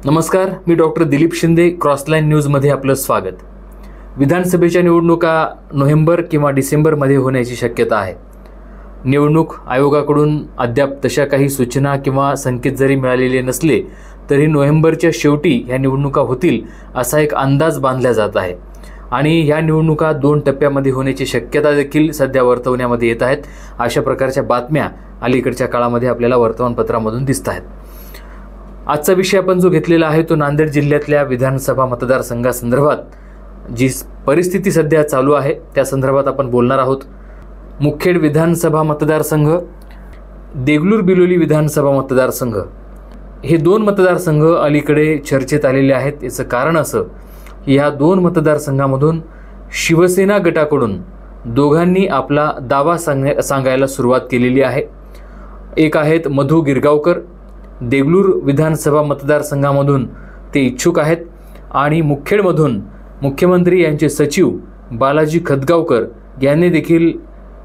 नमस्कार, मी डॉक्टर दिलीप शिंदे. क्रॉसलाईन न्यूजमध्ये आपलं स्वागत. विधानसभेच्या निवडणुका नोव्हेंबर किंवा डिसेंबरमध्ये होण्याची शक्यता आहे. निवडणूक आयोगाकडून अद्याप तशा काही सूचना किंवा संकेत जरी मिळालेले नसले तरी नोव्हेंबरच्या शेवटी ह्या निवडणुका होतील असा एक अंदाज बांधला जात आहे. आणि ह्या निवडणुका 2 टप्प्यामध्ये होण्याची शक्यता देखील सध्या वर्तवण्यामध्ये येत आहेत. अशा प्रकारच्या बातम्या अलीकडच्या काळामध्ये आपल्याला वर्तमानपत्रामधून दिसत आहेत. आजचा विषय आपण जो घेतलेला आहे तो नांदेड जिल्ह्यातल्या विधानसभा मतदारसंघासंदर्भात जी परिस्थिती सध्या चालू आहे त्या संदर्भात आपण बोलणार आहोत. मुखेड विधानसभा मतदारसंघ, देगलूर बिलोली विधानसभा मतदारसंघ हे 2 मतदारसंघ अलीकडे चर्चेत आलेले आहेत. याचं कारण असं की ह्या 2 मतदारसंघामधून शिवसेना गटाकडून दोघांनी आपला दावा सांगायला सुरुवात केलेली आहे. एक आहेत मधू गिरगावकर, देगलूर विधानसभा मतदारसंघामधून ते इच्छुक आहेत आणि मुखेडमधून मुख्यमंत्री यांचे सचिव बालाजी खदगावकर यांनी देखील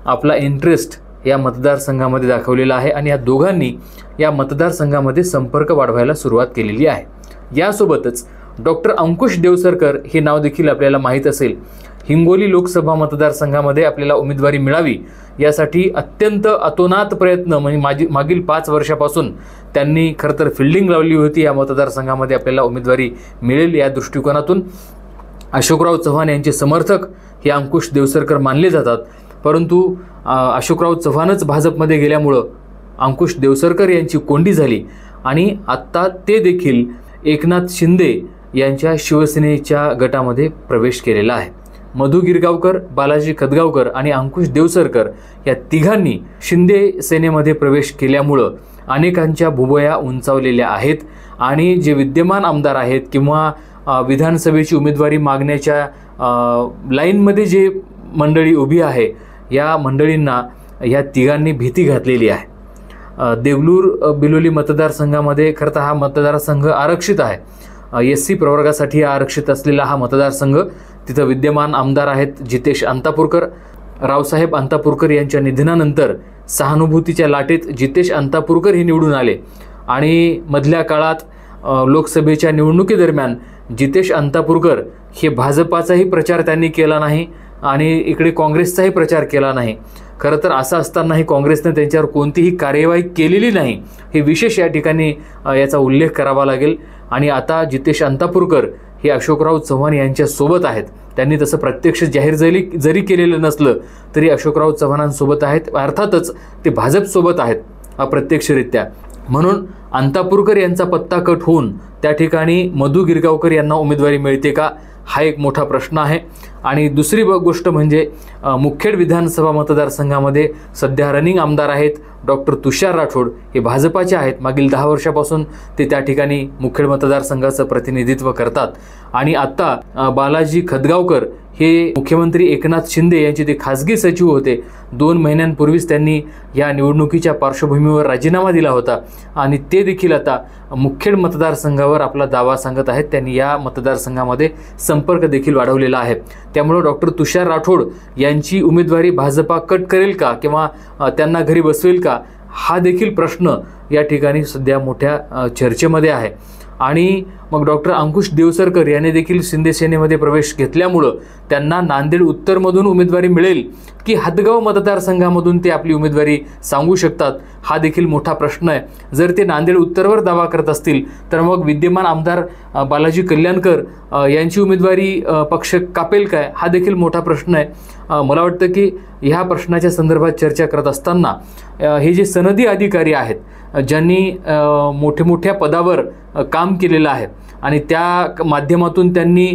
आपला इंटरेस्ट या मतदारसंघामध्ये दाखवलेला आहे आणि या दोघांनी या मतदारसंघामध्ये संपर्क वाढवायला सुरुवात केलेली आहे. यासोबतच डॉक्टर अंकुश देवसरकर हे नाव देखील आपल्याला माहीत असेल. हिंगोली लोकसभा मतदारसंघामध्ये आपल्याला उमेदवारी मिळावी यासाठी अत्यंत अतोनात प्रयत्न म्हणजे मागील 5 वर्षापासून त्यांनी खरं तर फिल्डिंग लावली होती. या मतदारसंघामध्ये आपल्याला उमेदवारी मिळेल या दृष्टिकोनातून अशोकराव चव्हाण यांचे समर्थक हे अंकुश देवसरकर मानले जातात. परंतु अशोकराव चव्हाणच भाजपमध्ये गेल्यामुळं अंकुश देवसरकर यांची कोंडी झाली आणि आत्ता ते देखील एकनाथ शिंदे यांच्या शिवसेनेच्या गटामध्ये प्रवेश केलेला आहे. मधू गिरगावकर, बालाजी खदगावकर आणि अंकुश देवसरकर या तिघांनी शिंदे सेनेमध्ये प्रवेश केल्यामुळं अनेकांच्या भुवया उंचावलेल्या आहेत आणि जे विद्यमान आमदार आहेत किंवा विधानसभेची उमेदवारी मागण्याच्या लाईनमध्ये जे मंडळी उभी आहे या मंडळींना ह्या तिघांनी भीती घातलेली आहे. देगलूर बिलोली मतदारसंघामध्ये खरं तर हा मतदारसंघ आरक्षित आहे. SC प्रवर्गासाठी आरक्षित असलेला हा मतदारसंघ. तिथं विद्यमान आमदार आहेत जितेश अंतापूरकर. रावसाहेब अंतापूरकर यांच्या निधनानंतर सहानुभूतीच्या लाटेत जितेश अंतापूरकर हे निवडून आले आणि मधल्या काळात लोकसभेच्या निवडणुकीदरम्यान जितेश अंतापूरकर हे भाजपाचाही प्रचार त्यांनी केला नाही आणि इकडे काँग्रेसचाही प्रचार केला नाही. खरं तर असं असतानाही काँग्रेसने त्यांच्यावर कोणतीही कार्यवाही केलेली नाही हे विशेष या ठिकाणी याचा उल्लेख करावा लागेल. आणि आता जितेश अंतापूरकर हे अशोकराव चव्हाण यांच्या सोबत आहेत. त्यांनी तसं प्रत्यक्ष जाहीर जरी केलेलं नसलं तरी अशोकराव चव्हाणांसोबत आहेत. अर्थातच ते भाजपसोबत आहेत अप्रत्यक्षरित्या. म्हणून अंतापूरकर यांचा पत्ता कट होऊन त्या ठिकाणी मधू गिरगावकर यांना उमेदवारी मिळते का हा एक मोठा प्रश्न आहे. आणि दुसरी गोष्ट म्हणजे मुखेड विधानसभा मतदारसंघामध्ये सध्या रनिंग आमदार आहेत डॉक्टर तुषार राठोड. हे भाजपाचे आहेत. मागील 10 वर्षापासून ते त्या ठिकाणी मुखेड मतदारसंघाचं प्रतिनिधित्व करतात. आणि आत्ता बालाजी खदगावकर हे मुख्यमंत्री एकनाथ शिंदे यांचे ते खाजगी सचिव होते. 2 महिन्यांपूर्वीच त्यांनी या निवडणुकीच्या पार्श्वभूमीवर राजीनामा दिला होता आणि ते देखील आता मुखेड मतदारसंघावर आपला दावा सांगत आहेत. त्यांनी या मतदारसंघामध्ये संपर्क देखील वाढवलेला आहे. त्यामुळे डॉक्टर तुषार राठोड यांची उमेदवारी भाजपा कट करेल का किंवा त्यांना घरी बसवेल का हा देखील प्रश्न या ठिकाणी सध्या मोठ्या चर्चेमध्ये आहे. आणि मग डॉक्टर अंकुश देवसरकर यांनी देखील शिंदे सेनेमध्ये प्रवेश घेतल्यामुळं त्यांना नांदेड उत्तरमधून उमेदवारी मिळेल की हदगाव मतदारसंघामधून ते आपली उमेदवारी सांगू शकतात हा देखील मोठा प्रश्न आहे. जर ते नांदेड उत्तरवर दावा करत असतील तर मग विद्यमान आमदार बालाजी कल्याणकर यांची उमेदवारी पक्ष कापेल काय हा देखील मोठा प्रश्न आहे. मला वाटतं की ह्या प्रश्नाच्या संदर्भात चर्चा करत असताना हे जे सनदी अधिकारी आहेत ज्यांनी मोठ्या पदावर काम केलेलं आहे आणि त्या माध्यमातून त्यांनी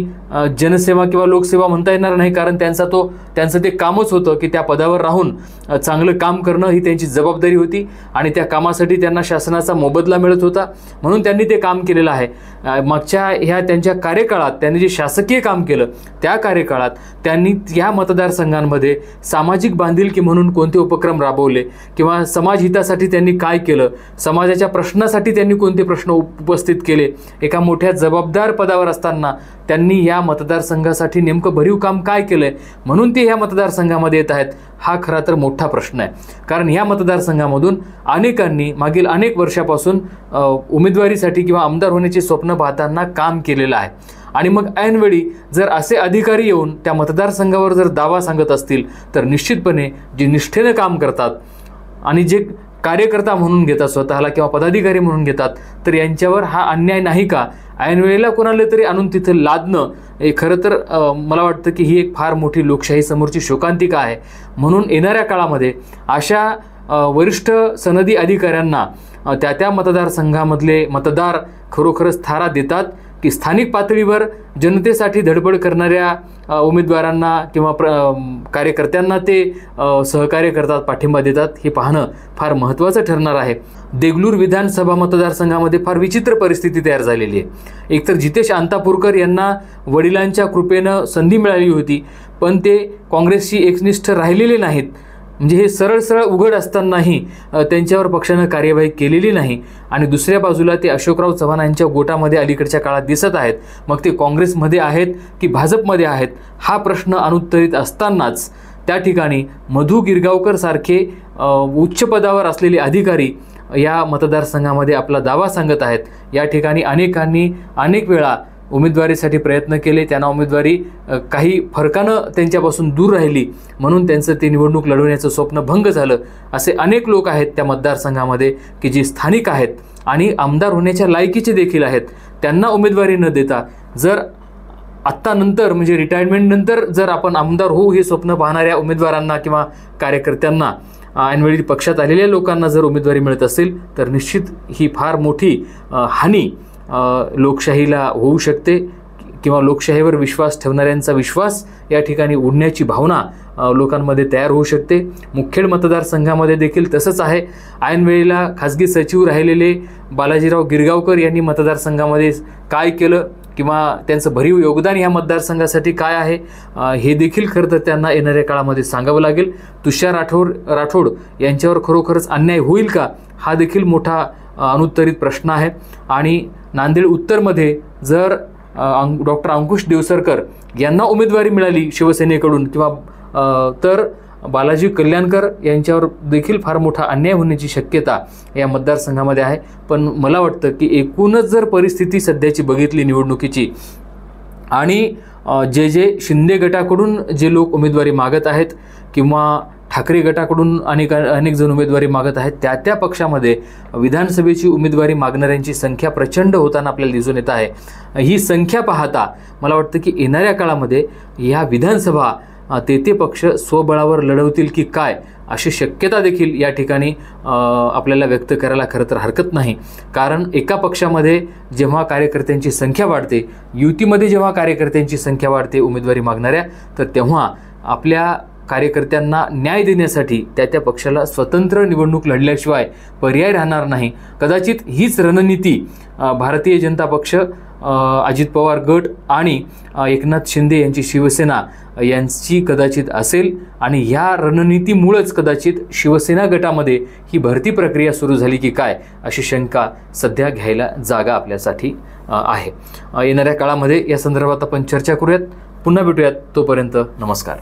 जनसेवा किंवा लोकसेवा म्हणता येणार नाही कारण त्यांचं ते कामच होतं की त्या पदावर राहून चांगलं काम करणं ही त्यांची जबाबदारी होती आणि त्या कामासाठी त्यांना शासनाचा मोबदला मिळत होता म्हणून त्यांनी ते काम केलेलं आहे. मागच्या ह्या त्यांच्या कार्यकाळात त्यांनी जे शासकीय काम केलं त्या कार्यकाळात त्यांनी या मतदारसंघांमध्ये सामाजिक बांधिलकी म्हणून कोणते उपक्रम राबवले किंवा समाजहितासाठी त्यांनी काय केलं समाजाच्या प्रश्नासाठी त्यांनी कोणते प्रश्न उपस्थित केले, एका मोठ्या जबाबदार पदावर असताना त्यांनी या मतदारसंघासाठी नेमकं भरीव काम काय केलंय म्हणून ते ह्या मतदारसंघामध्ये येत आहेत, हा खरा तर मोठा प्रश्न आहे. कारण ह्या मतदारसंघामधून अनेकांनी मागील अनेक वर्षापासून उमेदवारीसाठी किंवा आमदार होण्याचे स्वप्न पाहताना काम केलेलं आहे. आणि मग ऐनवेळी जर असे अधिकारी येऊन त्या मतदारसंघावर जर दावा सांगत असतील तर निश्चितपणे जे निष्ठेनं काम करतात आणि जे कार्यकर्ता म्हणून घेतात स्वतःला किंवा पदाधिकारी म्हणून घेतात, तर यांच्यावर हा अन्याय नाही का? ऐनवेळेला कोणाला तरी आणून तिथं लादणं हे खरं तर मला वाटतं की ही एक फार मोठी लोकशाही समोरची शोकांतिका आहे. म्हणून येणाऱ्या काळामध्ये अशा वरिष्ठ सनदी अधिकाऱ्यांना त्या मतदारसंघामधले मतदार खरोखरच थारा देतात की स्थानिक पातळीवर जनतेसाठी धडपड करणाऱ्या उमेदवारांना किंवा कार्यकर्त्यांना ते सहकार्य करतात, पाठिंबा देतात, हे पाहणं फार महत्त्वाचं ठरणार आहे. देगलूर विधानसभा मतदारसंघामध्ये फार विचित्र परिस्थिती तयार झालेली आहे. एकतर जितेश अंतापूरकर यांना वडिलांच्या कृपेनं संधी मिळाली होती, पण ते काँग्रेसशी एकनिष्ठ राहिलेले नाहीत. म्हणजे हे सरळ उघड असतानाही त्यांच्यावर पक्षानं कार्यवाही केलेली नाही. आणि दुसऱ्या बाजूला ते अशोकराव चव्हाण यांच्या गोटामध्ये अलीकडच्या काळात दिसत आहेत. मग ते काँग्रेसमध्ये आहेत की भाजपमध्ये आहेत हा प्रश्न अनुत्तरित असतानाच त्या ठिकाणी मधु गिरगावकर सारखे उच्च पदावर असलेले अधिकारी या मतदारसंघामध्ये आपला दावा सांगत आहेत. या ठिकाणी अनेकांनी अनेक वेळा उमेदवारीसाठी प्रयत्न केले, त्यांना उमेदवारी काही फरकानं त्यांच्यापासून दूर राहिली, म्हणून त्यांचं ते निवडणूक लढवण्याचं स्वप्न भंग झालं. असे अनेक लोक आहेत त्या मतदारसंघामध्ये की जे स्थानिक आहेत आणि आमदार होण्याच्या लायकीचे देखील आहेत. त्यांना उमेदवारी न देता जर आत्ता नंतर म्हणजे रिटायरमेंट नंतर जर आपण आमदार होऊ हे स्वप्न पाहणाऱ्या उमेदवारांना किंवा कार्यकर्त्यांना ऐनवेळी पक्षात आलेल्या लोकांना जर उमेदवारी मिळत असेल तर निश्चित ही फार मोठी हानी लोकशाहीला होऊ शकते किंवा लोकशाहीवर विश्वास ठेवणाऱ्यांचा विश्वास या ठिकाणी उडण्याची भावना लोकांमध्ये तयार होऊ शकते. मुखेड मतदारसंघामध्ये देखील तसंच आहे. ऐनवेळेला खाजगी सचिव राहिलेले बालाजीराव गिरगावकर यांनी मतदारसंघामध्ये काय केलं किंवा त्यांचं भरीव योगदान ह्या मतदारसंघासाठी काय आहे हे देखील खरं तर त्यांना येणाऱ्या काळामध्ये सांगावं लागेल. तुषार राठोड यांच्यावर खरोखरच अन्याय होईल का हा देखील मोठा अनुत्तरित प्रश्न आहे. आणि नांदेड उत्तरमध्ये जर डॉक्टर अंकुश देवसरकर यांना उमेदवारी मिळाली शिवसेनेकडून किंवा तर बालाजी कल्याणकर यांच्यावर देखील फार मोठा अन्याय होण्याची शक्यता या मतदारसंघामध्ये आहे. पण मला वाटतं की एकूणच जर परिस्थिती सध्याची बघितली निवडणुकीची आणि जे शिंदे गटाकडून जे लोक उमेदवारी मागत आहेत किंवा ठाकरे गटाकडून अनेक जण उमेदवारी मागत आहेत, त्या पक्षामध्ये विधानसभेची उमेदवारी मागणाऱ्यांची संख्या प्रचंड होताना आपल्याला दिसून येत आहे. ही संख्या पाहता मला वाटतं की येणाऱ्या काळामध्ये ह्या विधानसभा ते पक्ष स्वबळावर लढवतील की काय अशी शक्यता देखील या ठिकाणी आपल्याला व्यक्त करायला खरं तर हरकत नाही. कारण एका पक्षामध्ये जेव्हा कार्यकर्त्यांची संख्या वाढते, युतीमध्ये जेव्हा कार्यकर्त्यांची संख्या वाढते उमेदवारी मागणाऱ्या, तर तेव्हा आपल्या कार्यकर्त्यांना न्याय देण्यासाठी त्या पक्षाला स्वतंत्र निवडणूक लढल्याशिवाय पर्याय राहणार नाही. कदाचित हीच रणनीती भारतीय जनता पक्ष, अजित पवार गट आणि एकनाथ शिंदे यांची शिवसेना यांची कदाचित असेल आणि ह्या रणनीतीमुळेच कदाचित शिवसेना गटामध्ये ही भरती प्रक्रिया सुरू झाली की काय अशी शंका सध्या घ्यायला जागा आपल्यासाठी आहे. येणाऱ्या काळामध्ये या संदर्भात आपण चर्चा करूयात. पुन्हा भेटूयात. तोपर्यंत नमस्कार.